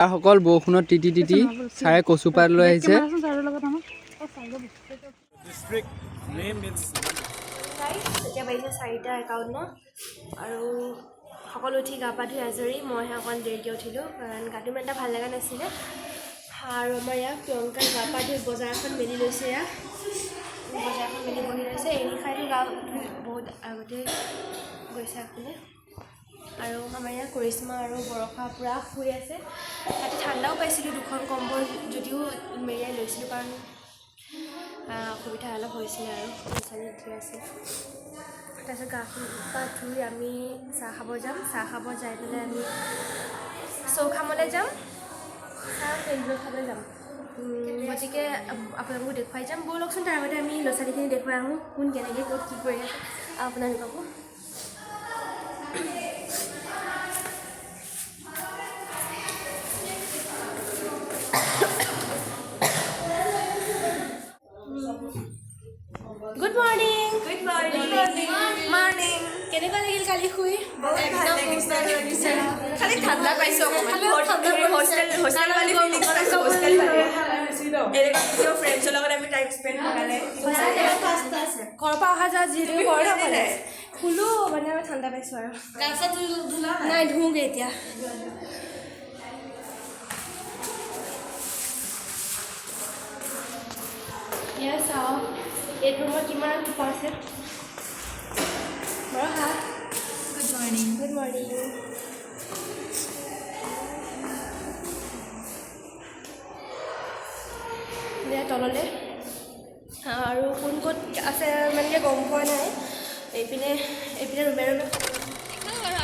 সকল বৰষুণত তিতি তিতি ছাৰে কচুপাত লৈ আহিছে। এতিয়া বাজিছে 4:51 আৰু সকলো উঠি গা পা ধুই আজৰি। মইহে অকণ দেৰিকৈ উঠিলোঁ কাৰণ গাটো ইমান এটা ভাল লগা নাছিলে। আৰু আমাৰ ইয়াত প্ৰিয়ংকাই গা পা ধুই বজাৰখন মেলি লৈছে। বজাৰখন মেলি বহি লৈছে। এৰি খাইতো গা ধুই বহুত আগতে গৈছে আপুনি। আৰু আমাৰ ইয়াত কৰিশ্মা আৰু বৰষা পূৰা শুই আছে। তাতে ঠাণ্ডাও পাইছিলোঁ, দুখন কম্বল যদিও মেৰিয়াই লৈছিলোঁ কাৰণ অসুবিধা অলপ হৈছিলে আৰু ছোৱালী উঠি আছে। তাৰপিছত গা পা ধুই আমি চাহ খাব যাম। চাহ খাব যাই পেলাই আমি চৌখামলৈ যাম, চাহ পেণ্ডেলত খাবলৈ যাম। গতিকে আপোনালোকক দেখুৱাই যাম। ব'লকচোন তাৰ আগতে আমি ল'ৰা ছোৱালীখিনি দেখুৱাই আহোঁ কোন কেনেকৈ ক'ত কি কৰি আছে আপোনালোককো। Good morning. Good morning. Morning. কেনেকুৱা লাগিল কালি শুই? খালি ঠাণ্ডা পাইছোঁ অকণমান। ফ্ৰেণ্ডছৰ লগত আমি টাইম স্পেণ্ড কৰালে ঘৰৰ পৰা অহা যোৱা যিহেতু কৰে শুলো মানে আমি ঠাণ্ডা পাইছোঁ আৰু নাই ধুওঁগৈ এতিয়া। এয়া চাওঁ এইটো ৰুমত কিমান টোপা আছে। বৰষা গুড মৰ্ণিং। Good morning. এয়া তললৈ আৰু কোন ক'ত আছে মানে গম পোৱা নাই। এইপিনে ৰুমে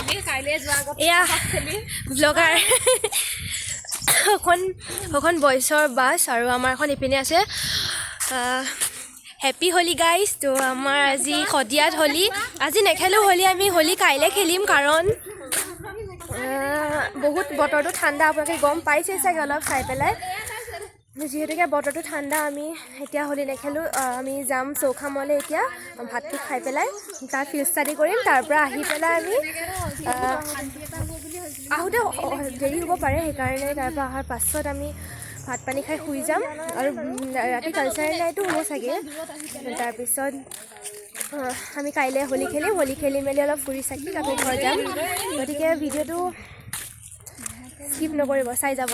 আমি কাইলৈ যোৱা আগত এয়া ব্লগাৰ সেইখন বইচৰ বাছ আৰু আমাৰ এখন ইপিনে আছে। Happy Holi guys. তো আমাৰ আজি শদিয়াত হোলী। আজি নেখেলোঁ হোলী, আমি হোলী কাইলৈ খেলিম কাৰণ বহুত বতৰটো ঠাণ্ডা। আপোনালোকে গম পাইছে চাগে অলপ চাই পেলাই। যিহেতুকে বতৰটো ঠাণ্ডা আমি এতিয়া হোলী নেখেলোঁ। আমি যাম চৌখামলৈ এতিয়া ভাতটো খাই পেলাই। তাত ফিল্ড ষ্টাডি কৰিম। তাৰপৰা আহি পেলাই আমি আহোঁতে দেৰি হ'ব পাৰে, সেইকাৰণে তাৰপৰা অহাৰ পাছত আমি ভাত পানী খাই শুই যাম। আৰু ৰাতি কালচাৰেল নাইটো হ'ব চাগে। তাৰপিছত আমি কাইলৈ হোলী খেলিম। হোলী খেলি মেলি অলপ ফুৰি চাকি আমি ঘৰ যাম। গতিকে ভিডিঅ'টো স্কিপ নকৰিব, চাই যাব।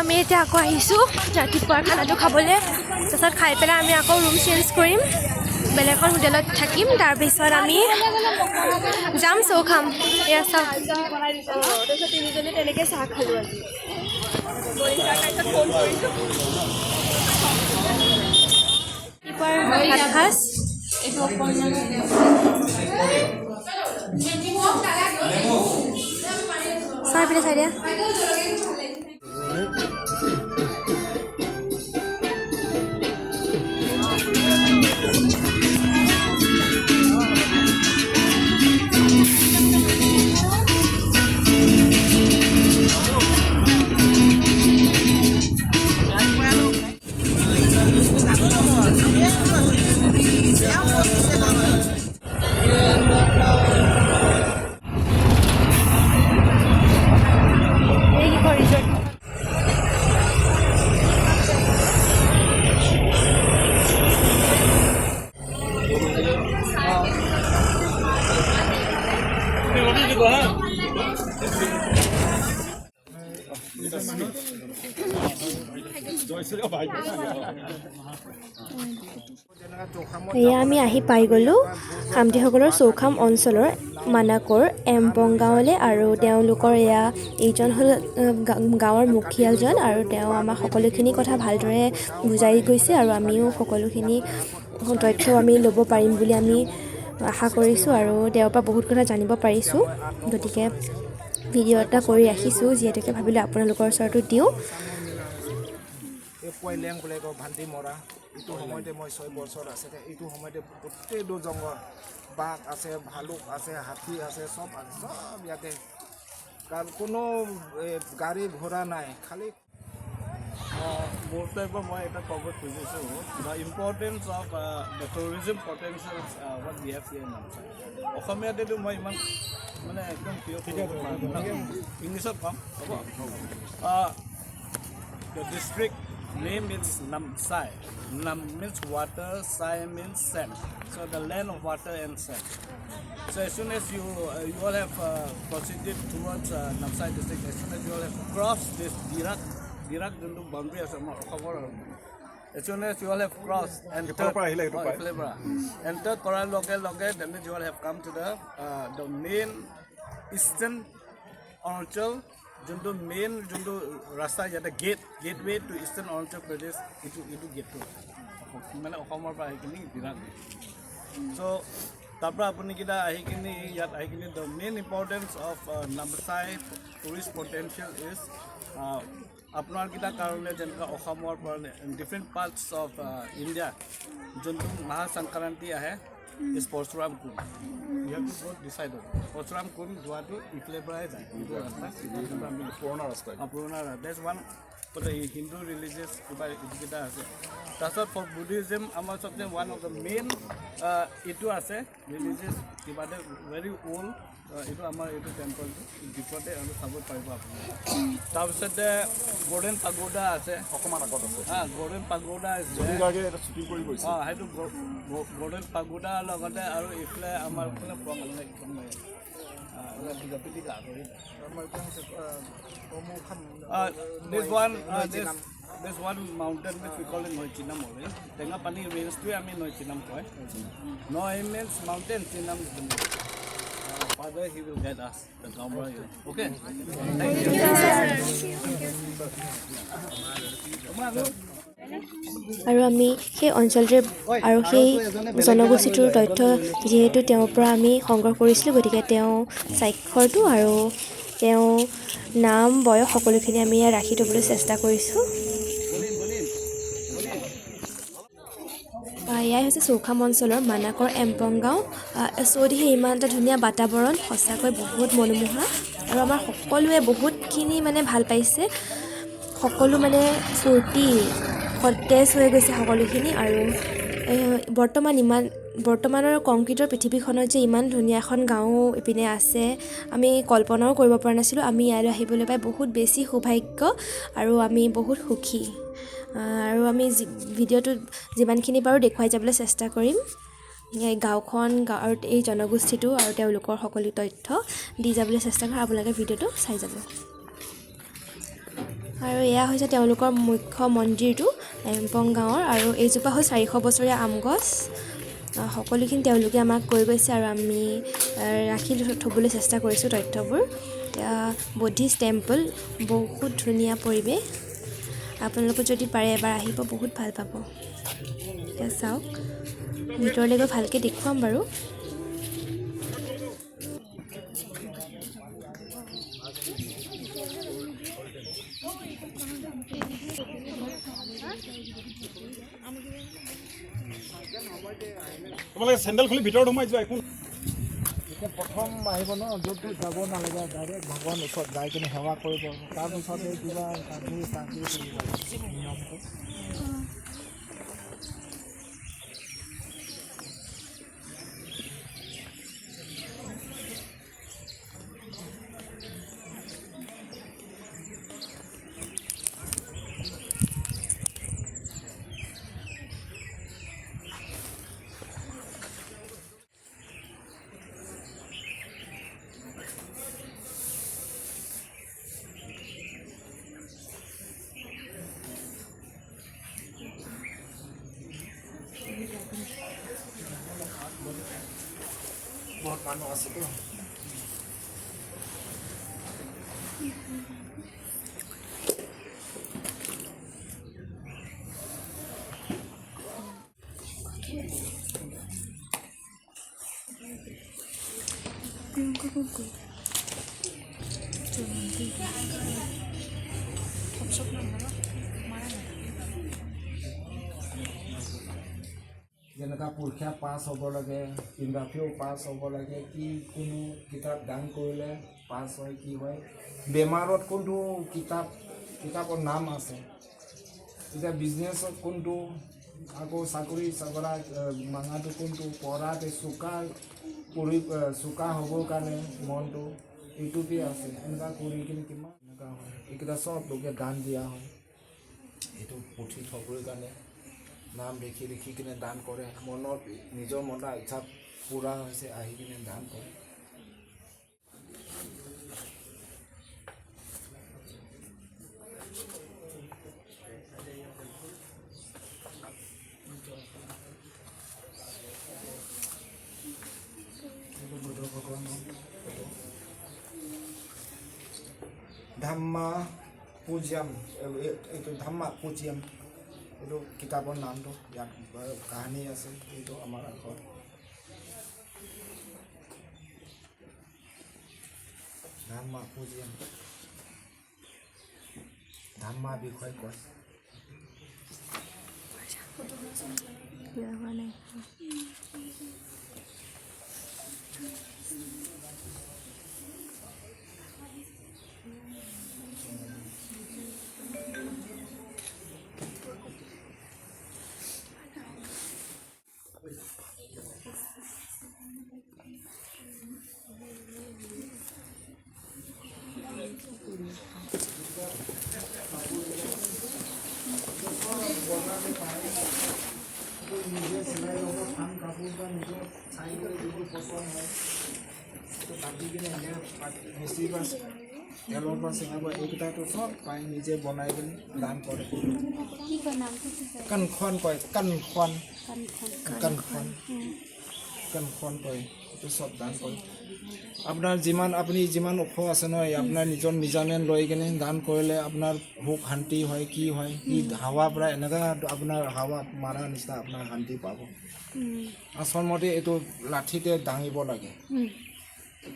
আমি এতিয়া আকৌ আহিছোঁ ৰাতিপুৱাৰ খানাটো খাবলৈ। তাৰপিছত খাই পেলাই আমি আকৌ ৰুম চেঞ্জ কৰিম, বেলেগ এখন হোটেলত থাকিম। তাৰপিছত আমি যাম চৌখাম। এয়া চাওক তাৰপিছত তিনিজনী তেনেকৈ চাহ খালোঁ আজি। ৰাতিপুৱাৰ ভাত সাজ চাই পিনে চাই দিয়া। এয়া আমি আহি পাই গ'লোঁ খামটিসকলৰ চৌখাম অঞ্চলৰ মানাকৰ এম্পং গাঁৱলৈ। আৰু তেওঁলোকৰ এইজন হ'ল গাঁৱৰ মুখিয়ালজন আৰু তেওঁ আমাক সকলোখিনি কথা ভালদৰে বুজাই গৈছে আৰু আমিও সকলোখিনি তথ্য আমি ল'ব পাৰিম বুলি আমি আশা কৰিছোঁ আৰু তেওঁৰ পৰা বহুত কথা জানিব পাৰিছোঁ। গতিকে ভিডিঅ' এটা কৰি ৰাখিছোঁ, যিহেতুকে ভাবিলোঁ আপোনালোকৰ ওচৰতো দিওঁ। পইলেং বুলি কয় ভান্তি মৰা। এইটো সময়তে মই 6 বছৰ আছিলে। এইটো সময়তে গোটেইটো জংঘল, বাঘ আছে, ভালুক আছে, হাতী আছে, চব আছে, চব ইয়াতে। কোনো গাড়ী ঘোঁৰা নাই, খালি মোৰ টাইপৰ মই এটা ক'ব খুজিছোঁ the importance of the tourism potential what we have here in Namsai. অসমীয়াতেতো মই ইমান মানে একদম ইংলিছত ক'ম হ'ব। The district name is Namsai. Nam means water, Sai means sand. So the land of water and sand. So as soon as you all have proceeded towards Namsai district, as soon as you all have crossed this Dirak junto boundary as as soon as you all have crossed and entered Koral local, then you all have come to the main eastern Arunachal. যোনটো main যোনটো ৰাস্তা ইয়াতে gateway two eastern Arunachal Pradesh এইটো গেটটো মানে অসমৰ পৰা আহি কিনি বিৰাট। চ' তাৰপৰা আপুনি কেইটা আহি কিনি ইয়াত আহি কিনি the main importance of Namsai tourist potential is আপোনাৰ কেইটাৰ কাৰণে যেনেকৈ অসমৰ পৰা ডিফাৰেণ্ট পাৰ্টছ অফ ইণ্ডিয়া যোনটো মহা সংক্ৰান্তি আহে is Parshuram Kund. You have to go decide on Parshuram Kund যোৱাটো ইফালে পৰাই যায় এইটো ৰাস্তা পুৰণা ৰাস্তা that's one for the Hindu religious কিবা এইকেইটা আছে। তাৰপিছত ফৰ বুদ্ধিজিম আমাৰ চবচে ওৱান অফ দ্য মেইন এইটো আছে ৰিলিজিয়াছ কিবা ভেৰি অ'ল্ড এইটো আমাৰ এইটো টেম্পলটো ভিতৰতে আৰু চাব পাৰিব আপুনি। তাৰপিছতে গল্ডেন পাগোডা আছে অকণমান আগত আছে গল্ডেন পাগোডা সেইটো গল্ডেন পাগোডাৰ লগতে আৰু এইফালে আমাৰ There's one mountain which we call it Noichinam only. Tenga pani range I mean Noichinam koi. No means mountain, Chinam is the name. Father, he will guide us. The Gambra. Okay. Thank you. আৰু আমি সেই অঞ্চলটোৰ আৰু সেই জনগোষ্ঠীটোৰ তথ্য যিহেতু তেওঁৰ পৰা আমি সংগ্ৰহ কৰিছিলোঁ, গতিকে তেওঁ স্বাক্ষৰটো আৰু তেওঁ নাম বয়স সকলোখিনি আমি ইয়াত ৰাখি থ'বলৈ চেষ্টা কৰিছোঁ। এয়াই হৈছে চৌখাম অঞ্চলৰ মানাকৰ এম্পং গাঁও। চৌদিশে ইমান এটা ধুনীয়া বাতাবৰণ, সঁচাকৈ বহুত মনোমোহা আৰু আমাৰ সকলোৱে বহুতখিনি মানে ভাল পাইছে। সকলো মানে ফূৰ্তি সতেজ হৈ গৈছে সকলোখিনি। আৰু বৰ্তমানৰ কংক্ৰিটৰ পৃথিৱীখনত যে ইমান ধুনীয়া এখন গাঁও ইপিনে আছে আমি কল্পনাও কৰিব পৰা নাছিলোঁ। আমি ইয়ালৈ আহিবলৈ পাই বহুত বেছি সৌভাগ্য আৰু আমি বহুত সুখী। আৰু আমি ভিডিঅ'টোত যিমানখিনি পাৰোঁ দেখুৱাই যাবলৈ চেষ্টা কৰিম। এই গাঁওখন আৰু এই জনগোষ্ঠীটো আৰু তেওঁলোকৰ সকলো তথ্য দি যাবলৈ চেষ্টা কৰিম। আপোনালোকে ভিডিঅ'টো চাই যাব। আৰু এয়া হৈছে তেওঁলোকৰ মুখ্য মন্দিৰটো এম্পং গাঁৱৰ। আৰু এইজোপা হ'ল 400 বছৰীয়া আম গছ। সকলোখিনি তেওঁলোকে আমাক কৈ গৈছে আৰু আমি ৰাখি থ'বলৈ চেষ্টা কৰিছোঁ তথ্যবোৰ। বুদ্ধিষ্ট টেম্পল, বহুত ধুনীয়া পৰিৱেশ। আপোনালোকে যদি পাৰে এবাৰ আহিব, বহুত ভাল পাব। এতিয়া চাওক, ভিতৰলৈ গৈ ভালকৈ দেখুৱাম বাৰু। তোমালোকে চেণ্ডেল খুলি ভিতৰত সোমাই যোৱা একো এতিয়া প্ৰথম আহিব ন, য'ত যাব নালাগে, ডাইৰেক্ট ভগৱান ওচৰত যাই কিনে সেৱা কৰিব। তাৰপিছতে কিবা নিয়মটো বহুত মানুহ আছেতো। যেনেকুৱা পৰীক্ষা পাছ হ'ব লাগে, ইণ্টাৰভিউ পাছ হ'ব লাগে, কি কোনো কিতাপ দান কৰিলে পাছ হয়, কি হয়, বেমাৰত কোনটো কিতাপৰ নাম আছে এতিয়া বিজনেছত কোনটো আকৌ চাকৰি চাকৰা মাঙাটো কোনটো পঢ়াতে চোকা হ'বৰ কাৰণে মনটো এইটোতে আছে এনেকুৱা কৰি কিনে কিমান এনেকুৱা হয় এইকেইটা চব লোকে দান দিয়া হয় এইটো পুথি থবৰ কাৰণে নাম দেখি কিনে দান কৰে মনত নিজৰ মনৰ ইচ্ছা পূৰা হৈছে আহি কিনে দান কৰে ধাম্মা পূজ্যম এইটো ধাম্মা পূজ্যম এইটো কিতাপৰ নামটো ইয়াত কাহিনী আছে এইটো আমাৰ আগত ধাম্মা পূজ্যম ধাম্মা বিষয় কয় নিজে চিলাই ল'ব কাম কাপোৰ বা নিজৰ চাই কৰি যিটো পচন্দ হয় সেইটো কাটি কিনে মিস্ত্ৰী বা তেলৰ পৰা চিঙাব এইকেইটাটো চব পাই নিজে বনাই কিনে দান কৰে কাণখন কয় কাণখন কয় এইটো চব দান কৰে আপোনাৰ আপুনি যিমান ওখ আছে নহয় আপোনাৰ নিজৰ মিজাৰমেণ্ট লৈ কিনে দান কৰিলে আপোনাৰ ভোক শান্তি হয় কি হয় কি হাৱাৰ পৰা এনেকুৱা আপোনাৰ হাৱা মাৰা নিচিনা আপোনাৰ শান্তি পাব আচলমতে এইটো লাঠিতে দাঙিব লাগে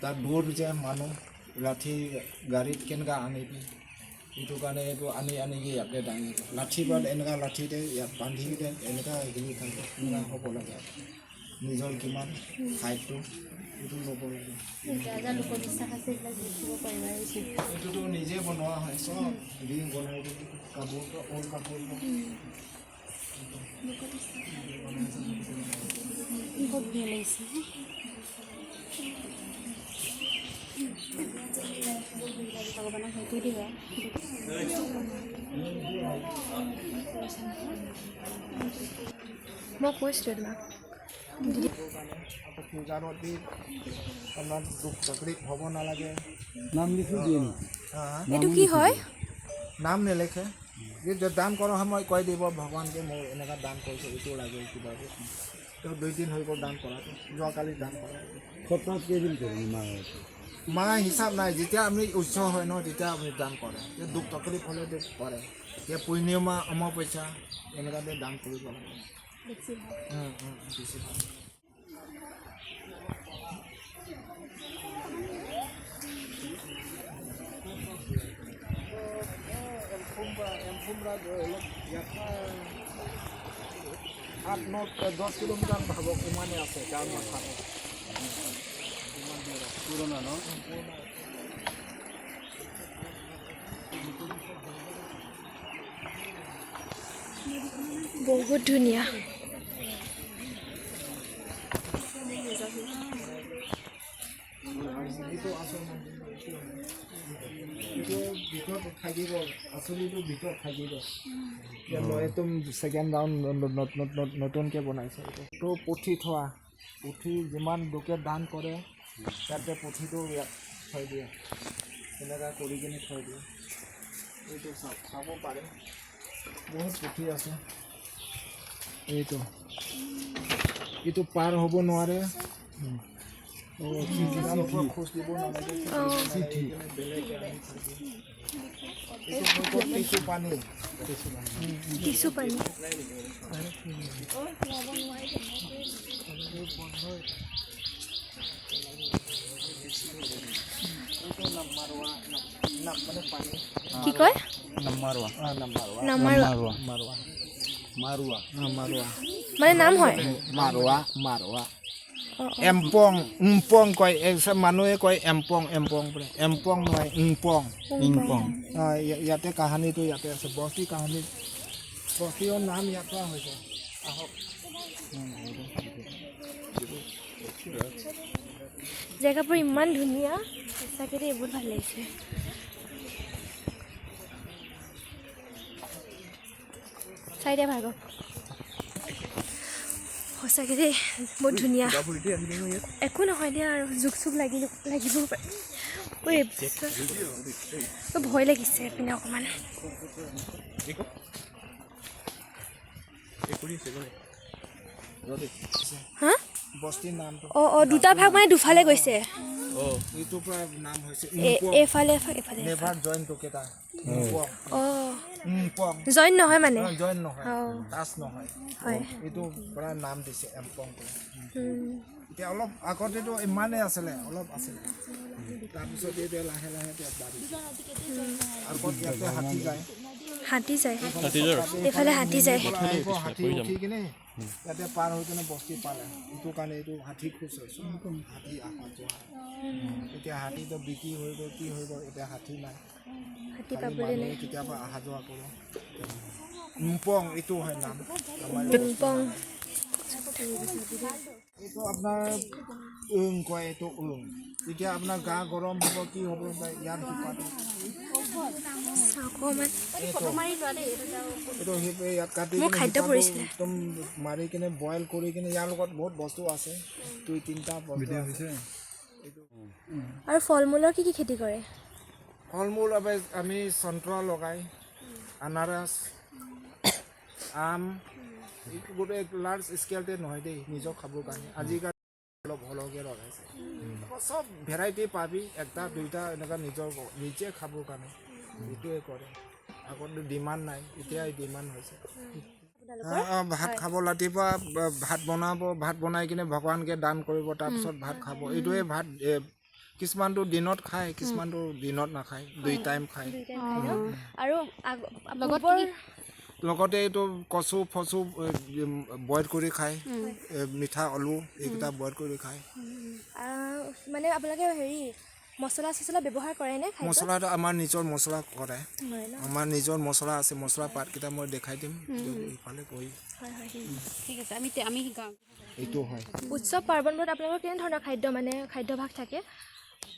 তাত দূৰ যে মানুহ লাঠি গাড়ীত কেনেকুৱা আনিবি এইটো কাৰণে এইটো আনিকি ইয়াতে দাঙি লাঠি বা এনেকুৱা লাঠিতে ইয়াত বান্ধি কিনে এনেকুৱা হেৰি থাকে এনেকুৱা হ'ব লাগে নিজৰ কিমান হাইটটো এইটো ল'ব লাগে এইটোতো নিজে বনোৱা হয় চব ৰিং বনাই দিলে কাপোৰটো ওল কাপোৰ মই কৈছিলোঁ তোমাক পূজাৰত দি আপোনাৰ দুখ তকলিফ হ'ব নালাগে নাম লিখি দিয়ে এইটো কি হয় নাম নেলেখে যে দান কৰাৰ সময় কৈ দিব ভগৱানকে মই এনেকুৱা দান কৰিছোঁ এইটো লাগে কিবা তেওঁ 2 দিন হৈ গ'ল দান কৰাটো যোৱাকালি দান কৰা সপ্তাহত কেইদিন কৰিম মাহ হিচাপ নাই যেতিয়া আমি উচ্চ হয় ন তেতিয়া আপুনি দান কৰে দুখ তকলিফ হ'লে কৰে এতিয়া পূৰ্ণিমা অমাৱস্যা এনেকুৱাতে দান কৰিব লাগে বেছি ভাল আঠ ন 10 কিলোমিটাৰ ভাবক ইমানে আছে গাঁৱৰ মাথাত পুৰণা ন বহুত ধুনীয়া ভিতৰত থাকিব আচলিটো ভিতৰত থাকিব এইটো ছেকেণ্ড ৰাউণ্ড নতুনকৈ বনাইছে এইটো পুথি থোৱা পুথি যিমান লোকে দান কৰে তাতে পুথিটো ইয়াত থৈ দিয়ে এনেকুৱা কৰি কিনে থৈ দিয়ে এইটো চাব পাৰে বহুত পুথি আছে এইটো পাৰ হ'ব নোৱাৰে খোজ দিব নালাগে টিচু পানী কি কয় মাৰুৱা মানে নাম হয় মাৰুৱা এম্পং কয় মানুহে কয় এম্পং বোলে এম্পং নহয় ইংপং ইয়াতে কাহিনীটো ইয়াতে আছে বস্তি কাহিনী বস্তিৰ নাম ইয়াৰ পৰা হৈছে আহক জেগাবোৰ ইমান ধুনীয়া সঁচাকৈ দেই বহুত ভাল লাগিছে চাই দিয়া ভাৰ্গৱ সঁচাকৈ দেই বহুত ধুনীয়া একো নহয় দিয়া আৰু জোক চোক লাগিবও পাৰে ভয় লাগিছে এইপিনে অকণমান হা বস্তিৰ নামটো অঁ দুটা ভাগ মানে দুফালে গৈছে এইটোৰ পৰা নাম হৈছে এইফালে নেভাৰ জইন টুকেটা অঁ জইন নহয় মানে জইন নহয় অঁ টাচ নহয় হয় এইটো পৰা নাম দিছে এম্পং এতিয়া অলপ আগতেতো ইমানেই আছিলে অলপ আছিলে তাৰপিছত এতিয়া লাহে লাহে আগত ইয়াতে হাতী যায় এইফালে হাতী যায় হাতী উঠি কিনে ইয়াতে পাৰ হৈ কিনে বস্তি পালে এইটো কাৰণে এইটো হাতী খোজ হৈছে হাতী আহা যোৱা এতিয়া হাতীটো বিক্ৰী হৈ গ'ল কি হৈ গ'ল এতিয়া হাতী নাই হাতী পাবলৈ নাই কেতিয়াবা অহা যোৱা কৰোঁ মুপং এইটো হয় নাম পিংপং এইটো আপোনাৰ কয় এইটো এতিয়া আপোনাৰ গা গৰম হ'ব কি হ'ব ইয়াৰ শিপাটো অকণমান এইটো ইয়াত কাটি মোৰ খাদ্য পৰিছিলে একদম মাৰি কিনে বইল কৰি কিনে ইয়াৰ লগত বহুত বস্তু আছে 2-3টা বস্তু আছে আৰু ফল মূলৰ কি খেতি কৰে ফল মূল আমি সন্ত্ৰা লগাই আনাৰস আম গোটেই লাৰ্জ স্কেলতে নহয় দেই নিজৰ খাবৰ কাৰণে আজিকালি অলপ হলকৈ লগাইছে চব ভেৰাইটি পাবি একটা দুইটা এনেকুৱা নিজে খাবৰ কাৰণে এইটোৱে কৰে আগতে ডিমাণ্ড নাই এতিয়াই ডিমাণ্ড হৈছে ভাত খাব ৰাতিপুৱা ভাত বনাই কিনে ভগৱানকে দান কৰিব তাৰপিছত ভাত খাব এইটোৱে ভাত কিছুমানটো দিনত খায় কিছুমানটো দিনত নাখায় 2 টাইম খায় আৰু লগতে এইটো কচু ফচু বইল কৰি খায় মিঠা আলু এইকেইটা বইল কৰি খায় মানে আপোনালোকে হেৰি মছলা চছলা ব্যৱহাৰ কৰে নে মছলাটো আমাৰ নিজৰ মছলা কৰে আমাৰ নিজৰ মছলা আছে মছলা পাতকেইটা মই দেখাই দিম ইফালে কৰি ঠিক আছে আমি শিকাওঁ এইটো হয় উৎসৱ পাৰ্বণবোৰত আপোনালোকৰ কেনে ধৰণৰ খাদ্য মানে খাদ্যভাগ থাকে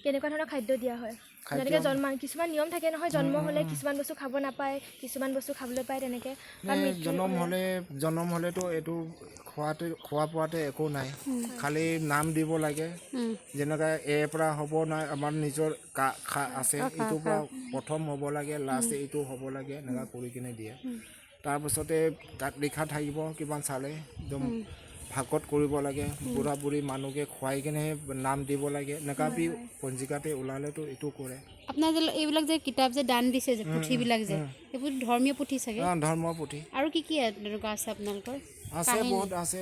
কেনেকুৱা ধৰণৰ খাদ্য দিয়া হয় যেনেকৈ কিছুমান নিয়ম থাকে নহয় জন্ম হ'লে কিছুমান বস্তু খাব নাপায় কিছুমান বস্তু খাবলৈ পায় তেনেকৈ জন্ম হ'লেতো এইটো খোৱা পোৱাতে একো নাই খালি নাম দিব লাগে যেনেকৈ পৰা হ'ব নাই আমাৰ নিজৰ আছে এইটোৰ পৰা প্ৰথম হ'ব লাগে লাষ্ট এইটো হ'ব লাগে এনেকুৱা কৰি কিনে দিয়ে তাৰপিছতে তাত লিখা থাকিব কিমান চালে একদম ভাগত কৰিব লাগে বুঢ়া বুঢ়ী মানুহকে খুৱাই কিনেহে নাম দিব লাগে এনেকুৱা পঞ্জিকাতে ওলালেতো এইটো কৰে আপোনাৰ যে এইবিলাক যে কিতাপ যে দান দিছে যে পুথিবিলাক যে এইবোৰ ধৰ্মীয় পুথি চাগে ধৰ্মৰ পুথি আৰু কি তেনেকুৱা আছে আপোনালোকৰ আছে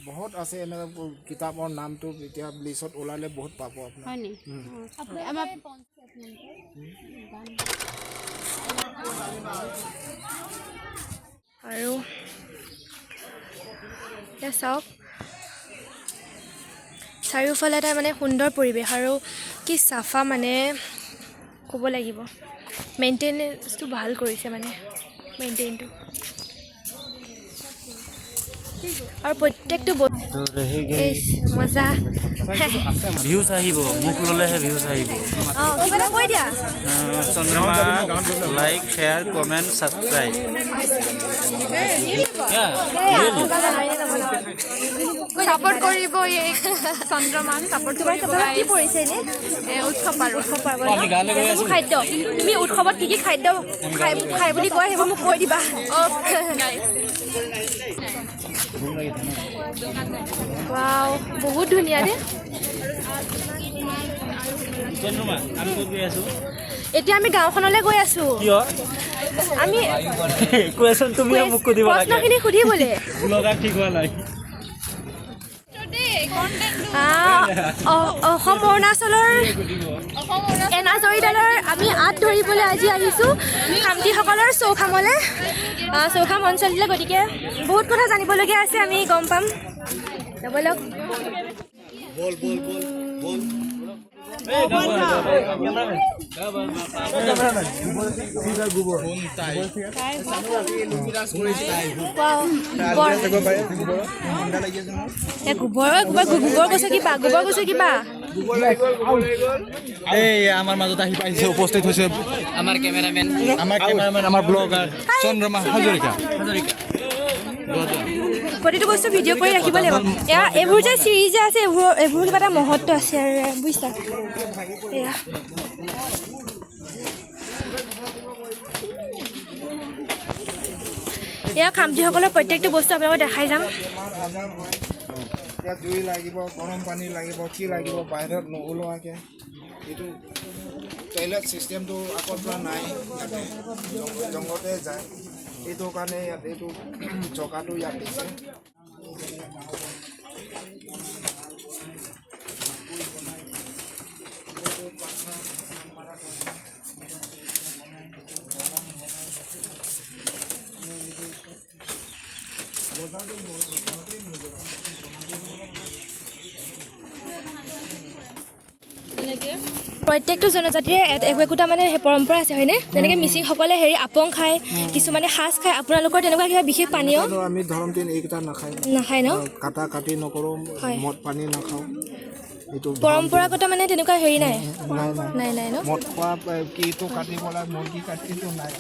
বহুত আছে এনেকুৱা কিতাপৰ নামটো এতিয়া লিষ্টত ওলালে বহুত পাব আপোনাৰ হয় নি আমাৰ আৰু এতিয়া চাওক চাৰিওফালে এটা মানে সুন্দৰ পৰিৱেশ আৰু কি চাফা মানে ক'ব লাগিব মেইনটেনেঞ্চটো ভাল কৰিছে মানে মেইনটেইনটো আৰু প্ৰত্যেকটো মজা ভিউজ আহিব মোক ল'লেহে ভিউজ আহিব কিবা এটা কৈ দিয়া Chandrama like share comment subscribe support কৰিব এই চন্দ্ৰমান সাপোৰ্ট কৰিব কি পৰিছে এনে উৎসৱ পাৰ্বণ খাদ্য তুমি উৎসৱত কি কি খাদ্য খাই বুলি কয় সেইবোৰ মোক কৈ দিবা ৱাও বহুত ধুনীয়া দেই এতিয়া আমি গাঁওখনলৈ গৈ আছো আমি কোৱেশ্যন তুমি মোক সুধিব লাগে প্ৰশ্নখিনি সুধিবলৈ লগা ঠিক হোৱা নাই অসম অৰুণাচলৰ এনাজৰীডালৰ আমি আঁত ধৰিবলৈ আজি আহিছোঁ খামতিসকলৰ চৌখামলৈ চৌখাম অঞ্চললৈ গতিকে বহুত কথা জানিবলগীয়া আছে আমি গম পাম ব'লক গোবৰ কৈছে কিবা এই আমাৰ মাজত আহি পাইছে উপস্থিত হৈছে আমাৰ কেমেৰামেন আমাৰ ব্লগাৰ চন্দ্ৰমা হাজৰিকা প্ৰতিটো বস্তু ভিডিঅ' কৰি ৰাখিব লাগিব এয়া এইবোৰ যে চিৰিজ যে আছে এইবোৰ কিবা এটা মহত্ব আছে আৰু বুজিছা এয়া এয়া খামটিসকলৰ প্ৰত্যেকটো বস্তু আপোনালোকক দেখাই যাম জুই লাগিব গৰম পানী লাগিব কি লাগিব বাহিৰত নোলোৱাকৈ এইটো টয়লেট ছিষ্টেমটো আগৰ পৰা নাই ইয়াতে জংঘলতে যায় এইটো কাৰণে ইয়াত এইটো জগাটো ইয়াত দিছে প্ৰত্যেকটো জনজাতিৰে একোটা মানে পৰম্পৰা আছে হয়নে যেনেকৈ মিচিংসকলে আপং খায় কিছুমানে সাজ খায় আপোনালোকৰ তেনেকুৱা কিবা বিশেষ পানীয় আমি ধৰম দিন এইকেইটা নাখায় ন কাটি নকৰোঁ মদ পানী নাখাওঁ এইটো পৰম্পৰাগত মানে তেনেকুৱা হেৰি নাই নাই ন মদ খোৱা কিটো কাটিব লাগে মুৰ্গী কাটিটো নাই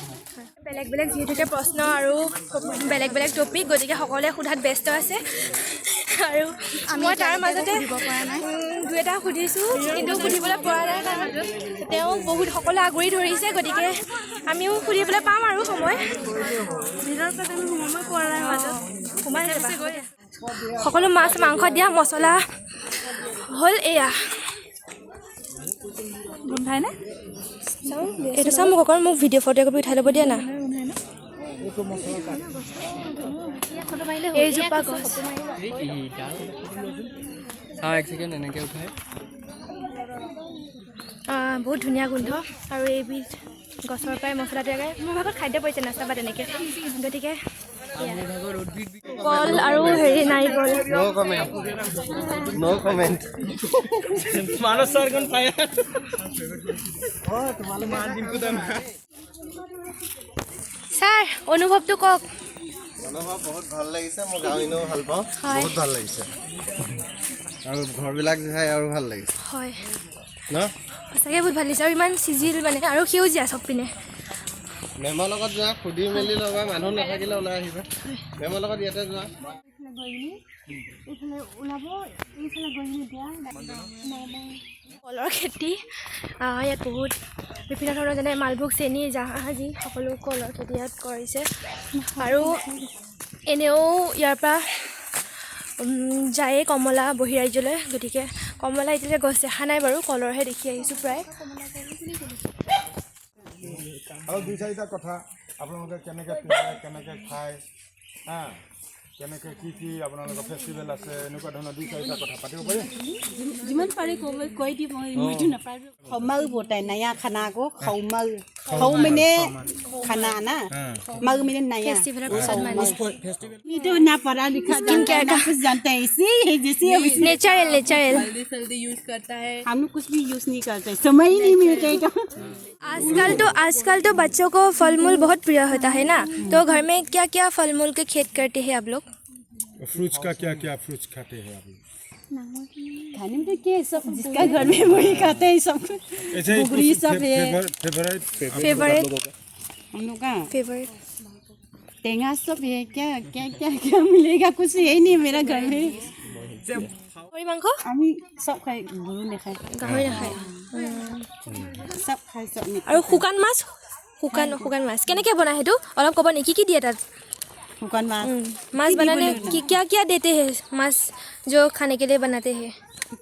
বেলেগ বেলেগ যিহেতুকে প্ৰশ্ন আৰু বেলেগ বেলেগ টপিক গতিকে সকলোৱে সোধাত ব্যস্ত আছে আৰু মই তাৰ মাজতে দুই এটা সুধিছোঁ কিন্তু সুধিবলৈ পৰা নাই তাৰ মাজত তেওঁ বহুত সকলো আগুৰি ধৰিছে গতিকে আমিও সুধিবলৈ পাম আৰু সময় পৰা নাই মাজত সোমাই গৈ সকলো মাছ মাংস দিয়া মছলা হ'ল এয়া গোন্ধাইনে এইটো চাম মোক অকণ মোক ভিডিঅ' ফটো একপি উঠাই ল'ব দিয়া না এইজোপা গছ এক ছেকেণ্ড এনেকৈ উঠাই বহুত ধুনীয়া গোন্ধ আৰু এইবিধ গছৰ পৰাই মছলা তৈয়াৰ মোৰ ভাগত খাদ্য পৰিছে নাস্তা বা তেনেকৈ গতিকে কল আৰু হেৰি নাৰিকল ছাৰ অনুভৱটো কওক বহুত ভাল লাগিছে মই গাঁও এনেও ভাল পাওঁ বহুত ভাল লাগিছে আৰু ঘৰবিলাক চাই আৰু ভাল লাগিছে হয় ন সঁচাকৈ বহুত ভাল লাগিছে আৰু ইমান চিজিল মানে আৰু সেউজীয়া চব পিনে মেমৰ লগত যোৱা সুধি মেলি ল'বা মানুহ নাথাকিলে ওলাই আহিবা মেমৰ লগত ইয়াতে যোৱা কলৰ খেতি ইয়াত বহুত বিভিন্ন ধৰণৰ যেনে মালভোগ চেনি জাহাজী সকলো কলৰ খেতি ইয়াত কৰিছে আৰু এনেও ইয়াৰ পৰা যায়ে কমলা বহিৰাজ্যলৈ গতিকে কমলা এতিয়ালৈ গছ দেখা নাই বাৰু কলৰহে দেখি আহিছোঁ প্ৰায় আৰু দুই চাৰিটা কথা আপোনালোকে কেনেকৈ পিন্ধে কেনেকৈ খায় হা কেনেকৈ কি আপোনালোকৰ ফেষ্টিভেল আছে এনেকুৱা ধৰণৰ দুই চাৰিটা কথা পাতিব পাৰি যিমান পাৰে কৈ দিব মইতো নাপাৰোঁ khẩu bột này à khana có khẩu mene khana na mơ mene này à ফেষ্টিভেলৰ পিছত মানে itu na para likha क्या का जानते हैं इसी जैसे नेचुरल हम लोग कुछ भी यूज नहीं करते समय ही नहीं मिलता है आजकल तो बच्चों को फल मूल बहुत प्रिय होता है ना तो घर में क्या क्या फल मूल के खेत करते हैं आप लोग फ्रूट्स का क्या फ्रूट्स खाते हैं आप खाने में तो क्या सब जिसका घर में वही खाते हैं सब बुगरी सब है फेवरेट हम लोग का फेवरेट टेंगा सब है क्या क्या क्या क्या मिलेगा कुछ यही नहीं मेरा घर में गाहৰি মাংস আমি सब खाए गरु नाखाय গাহৰি নাখায় सब खाए सब আৰু শুকান মাছ কেনেকৈ বনায় সেইটো অলপ ক'ব নেকি কি দিয়ে তাত शुकान माछ माछ बनाने की क्या देते हैं माछ जो खाने के लिए बनाते हैं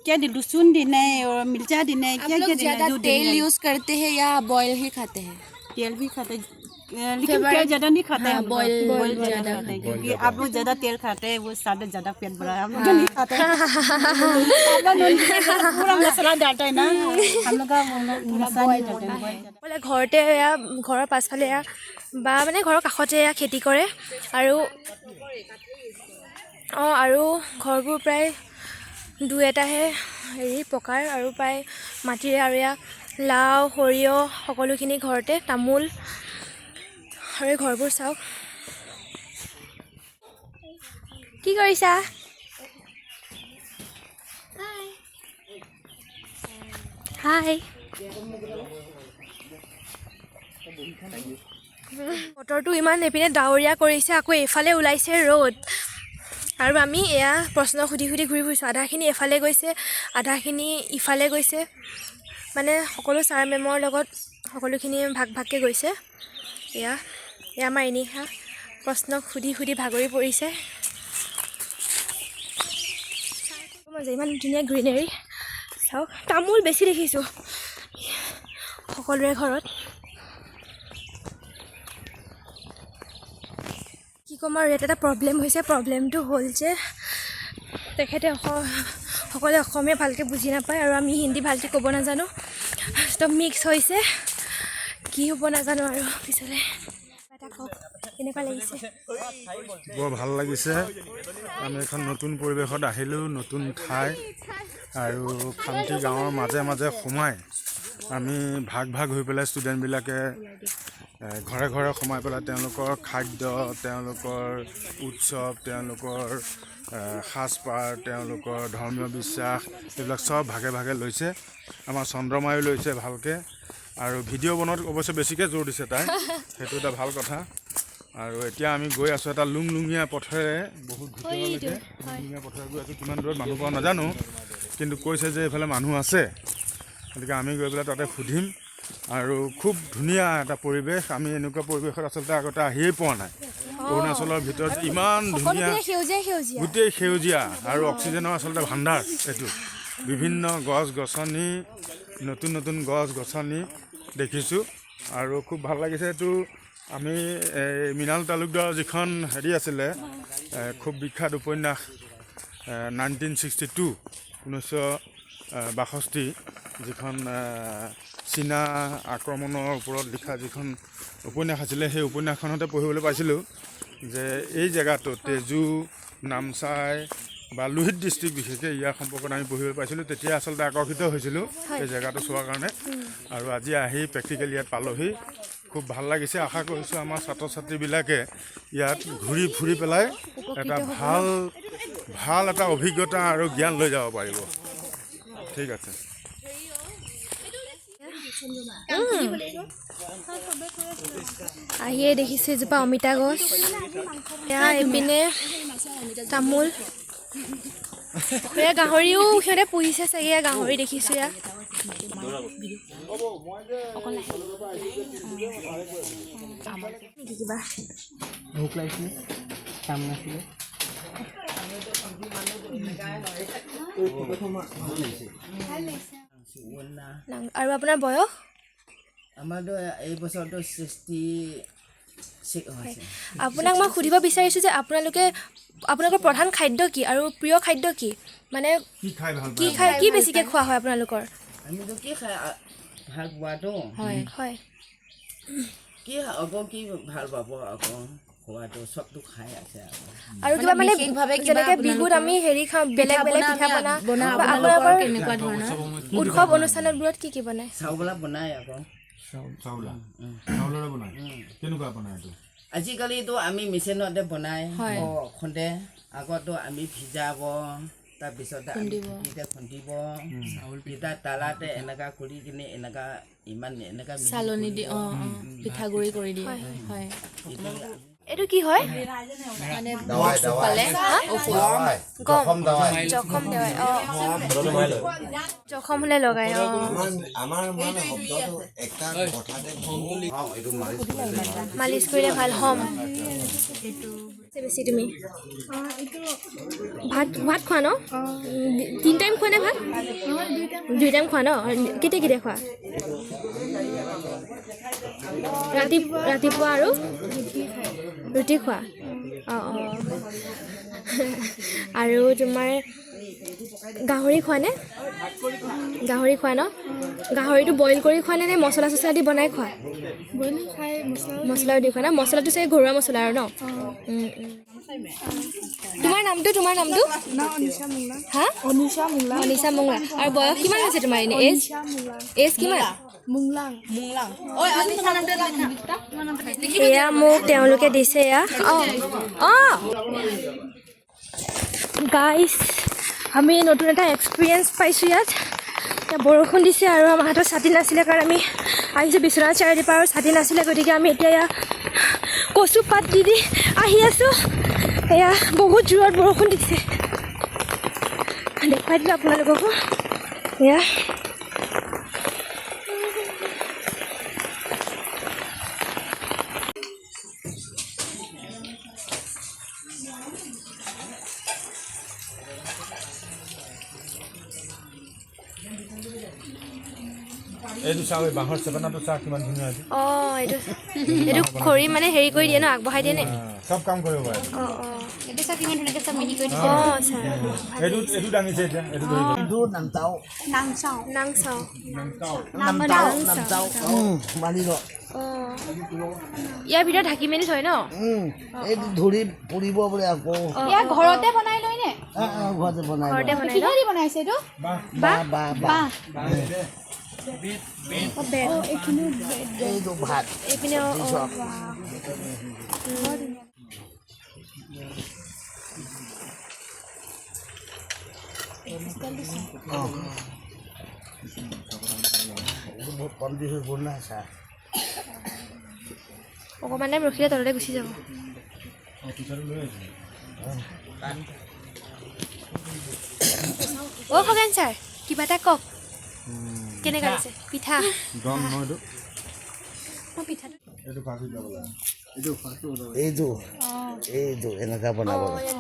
क्या दे लहसुन देना है और मिर्चा देना है क्या क्या देना है जो तेल यूज करते हैं या बॉयल ही खाते हैं तेल भी खाते हैं लेकिन क्या ज़्यादा नहीं खाता है बॉयल ज़्यादा खाते हैं क्योंकि आप लोग ज़्यादा तेल खाते हैं वो सादा ज़्यादा पेट भरा है हम लोग नहीं खाते हैं पूरा मसाला डालता है ना हम लोग का मसाला नहीं डालते हैं বোলে ঘৰতে এয়া ঘৰৰ পাছফালে এয়া বা মানে ঘৰৰ কাষতে এয়া খেতি কৰে আৰু আৰু ঘৰবোৰ প্ৰায় দুই এটাহে হেৰি পকাৰ আৰু প্ৰায় মাটিৰে আৰু এয়া লাও সৰিয়হ সকলোখিনি ঘৰতে তামোল আৰু এই ঘৰবোৰ চাওক কি কৰিছা হাই বতৰটো ইমান এইপিনে ডাৱৰীয়া কৰিছে আকৌ এইফালে ওলাইছে ৰ'দ আৰু আমি এয়া প্ৰশ্ন সুধি সুধি ঘূৰি ফুৰিছোঁ আধাখিনি এফালে গৈছে আধাখিনি ইফালে গৈছে মানে সকলো ছাৰ মেমৰ লগত সকলোখিনি ভাগ ভাগকৈ গৈছে এয়া আমাৰ এনেহা প্ৰশ্ন সুধি সুধি ভাগৰি পৰিছে ইমান ধুনীয়া গ্ৰীনেৰী চাওক তামোল বেছি দেখিছোঁ সকলোৰে ঘৰত কি ক'ম আৰু ইয়াত এটা প্ৰব্লেম হৈছে প্ৰব্লেমটো হ'ল যে তেখেতে সকলোৱে অসমীয়া ভালকৈ বুজি নাপায় আৰু আমি হিন্দী ভালকৈ ক'ব নাজানো চব মিক্স হৈছে কি হ'ব নাজানো আৰু পিছলৈ এটা কওক কেনেকুৱা লাগিছে বৰ ভাল লাগিছে আমি এখন নতুন পৰিৱেশত আহিলোঁ নতুন ঠাই আৰু খামটি গাঁৱৰ মাজে মাজে সোমাই আমি ভাগ ভাগ হৈ পেলাই ষ্টুডেণ্টবিলাকে ঘৰে ঘৰে সোমাই পেলাই তেওঁলোকৰ খাদ্য তেওঁলোকৰ উৎসৱ তেওঁলোকৰ সাজপাৰ তেওঁলোকৰ ধৰ্মীয় বিশ্বাস এইবিলাক চব ভাগে ভাগে লৈছে আমাৰ চন্দ্ৰমায়ো লৈছে ভালকৈ আৰু ভিডিঅ' বনোৱাত অৱশ্যে বেছিকৈ জোৰ দিছে তাই সেইটো এটা ভাল কথা আৰু এতিয়া আমি গৈ আছোঁ এটা লুংলুঙীয়া পথেৰে বহুত ভিতৰলৈকে লুংলুঙীয়া পথেৰে গৈ আছোঁ কিমান দূৰত মানুহ পাওঁ নাজানো কিন্তু কৈছে যে এইফালে মানুহ আছে গতিকে আমি গৈ পেলাই তাতে সুধিম আৰু খুব ধুনীয়া এটা পৰিৱেশ আমি এনেকুৱা পৰিৱেশত আচলতে আগতে আহিয়েই পোৱা নাই অৰুণাচলৰ ভিতৰত ইমান ধুনীয়া গোটেই সেউজীয়া আৰু অক্সিজেনৰ আচলতে ভাণ্ডাৰ এইটো বিভিন্ন গছ গছনি নতুন নতুন গছ গছনি দেখিছোঁ আৰু খুব ভাল লাগিছে এইটো আমি মৃণাল তালুকদাৰৰ যিখন হেৰি আছিলে খুব বিখ্যাত উপন্যাস 1962 1962 যিখন চীনা আক্ৰমণৰ ওপৰত লিখা যিখন উপন্যাস আছিলে সেই উপন্যাসখনতে পঢ়িবলৈ পাইছিলোঁ যে এই জেগাটো তেজু নামচাই বা লোহিত ডিষ্ট্ৰিক্ট বিশেষকৈ ইয়াৰ সম্পৰ্কত আমি পঢ়িবলৈ পাইছিলোঁ তেতিয়া আচলতে আকৰ্ষিত হৈছিলোঁ এই জেগাটো চোৱাৰ কাৰণে আৰু আজি আহি প্ৰেক্টিকেলি ইয়াত পালোহি খুব ভাল লাগিছে আশা কৰিছোঁ আমাৰ ছাত্ৰ ছাত্ৰীবিলাকে ইয়াত ঘূৰি ফুৰি পেলাই এটা ভাল এটা অভিজ্ঞতা আৰু জ্ঞান লৈ যাব পাৰিব ঠিক আছে আহিয়ে দেখিছোঁ এজোপা অমিতা গছ এয়া এইপিনে তামোল এয়া গাহৰিও সিহঁতে পুহিছে চাগে এয়া গাহৰি দেখিছোঁ এয়া কিবা ভোক লাগিছিলে কাম নাছিলে আৰু আপোনাৰ বয়স আমাৰতো এই বছৰটো 66 হৈছে আপোনাক মই সুধিব বিচাৰিছোঁ যে আপোনালোকৰ প্ৰধান খাদ্য কি আৰু প্ৰিয় খাদ্য কি মানে কি বেছিকৈ খোৱা হয় আপোনালোকৰ আমিতো কি খাই ভাল পোৱাটো হয় হয় কি আকৌ কি ভাল পাব আকৌ খোৱাটো চবটো খাই আছে আৰু কিবা মানে যেনেকৈ বিহুত আমি হেৰি খাওঁ বেলেগ বেলেগ পিঠা পনা আপোনালোকৰ কেনেকুৱা ধৰণৰ উৎসৱ অনুষ্ঠানবোৰত কি বনায় চাউলা বনাই আকৌ চাউলৰে বনায় কেনেকুৱা বনায় এইটো আজিকালিতো আমি মেচিনতে বনাই খুন্দে আগতো আমি ভিজাব তাৰপিছতে খুন্দিব চাউল পিঠা তালাতে এনেকা কৰি কিনে এনেকা ইমান এনেকা চালনি দি পিঠাগুড়ি কৰি দিয়ে হয় এইটো কি হয় মানে জখম দেৱাই জখম হ'লে লগাই মালিচ কৰিলে ভাল হম বেছি তুমি ভাত খোৱা ন 3 টাইম খোৱা নে ভাত 2 টাইম খোৱা ন কেতিয়া কেতিয়া খোৱা ৰাতিপুৱা আৰু ৰুটি খোৱা আৰু তোমাৰ গাহৰি খোৱা নে গাহৰি খোৱা ন গাহৰিটো বইল কৰি খোৱা নে মছলা চছলা দি বনাই খোৱা? বইল খাই মছলাও দি খোৱা না? মছলাটো চাগে ঘৰুৱা মছলা আৰু ন? তোমাৰ নামটো হা? অনিশা মোংলা। আৰু বয়স কিমান হৈছে তোমাৰ এনে? এজ কিমান? এয়া মোক তেওঁলোকে দিছে এয়া। গাইছ, আমি নতুন এটা এক্সপিৰিয়েঞ্চ পাইছোঁ ইয়াত। এতিয়া বৰষুণ দিছে আৰু আমাৰ হাতত ছাতি নাছিলে কাৰণ আমি আহিছোঁ বিশ্বনাথ চাৰিআলিৰ পৰা আৰু ছাতি নাছিলে, গতিকে আমি এতিয়া এয়া কচু পাত দি আহি আছোঁ। এয়া বহুত জোৰত বৰষুণ দিছে, দেখুৱাই দিলোঁ আপোনালোককো। এয়া এইটো চাহ বাঁহৰ চেপেনাটো চাহ কিমান ধুনীয়া হৈছে। এইটো খৰি মানে হেৰি কৰি দিয়ে ন, আগবঢ়াই দিয়ে নে? চব কাম কৰিব পাৰে। এইটো চাহ কিমান ধুনীয়াকৈ চব মিহি কৰি দিছে। এইটো দাঙিছে এতিয়া, এইটো ইয়াৰ ভিতৰত ঢাকি মেলি থয় ন? এইটো ধৰি পৰিব বোলে আকৌ। ইয়াৰ ঘৰতে বনাই লয় নে? ঘৰতে বনাই কিহেদি বনাইছে এইটো? এইটো ভাত এইপিনে বহুত কম দিছোঁ বনাই চাহ। অকণমান টাইম ৰখিলে তলতে গুচি যাব। খগেন ছাৰ, কিবা এটা কওক। কেনেকুৱা লাগিছে পিঠা? এইটো এনেকুৱা বনাব লাগে।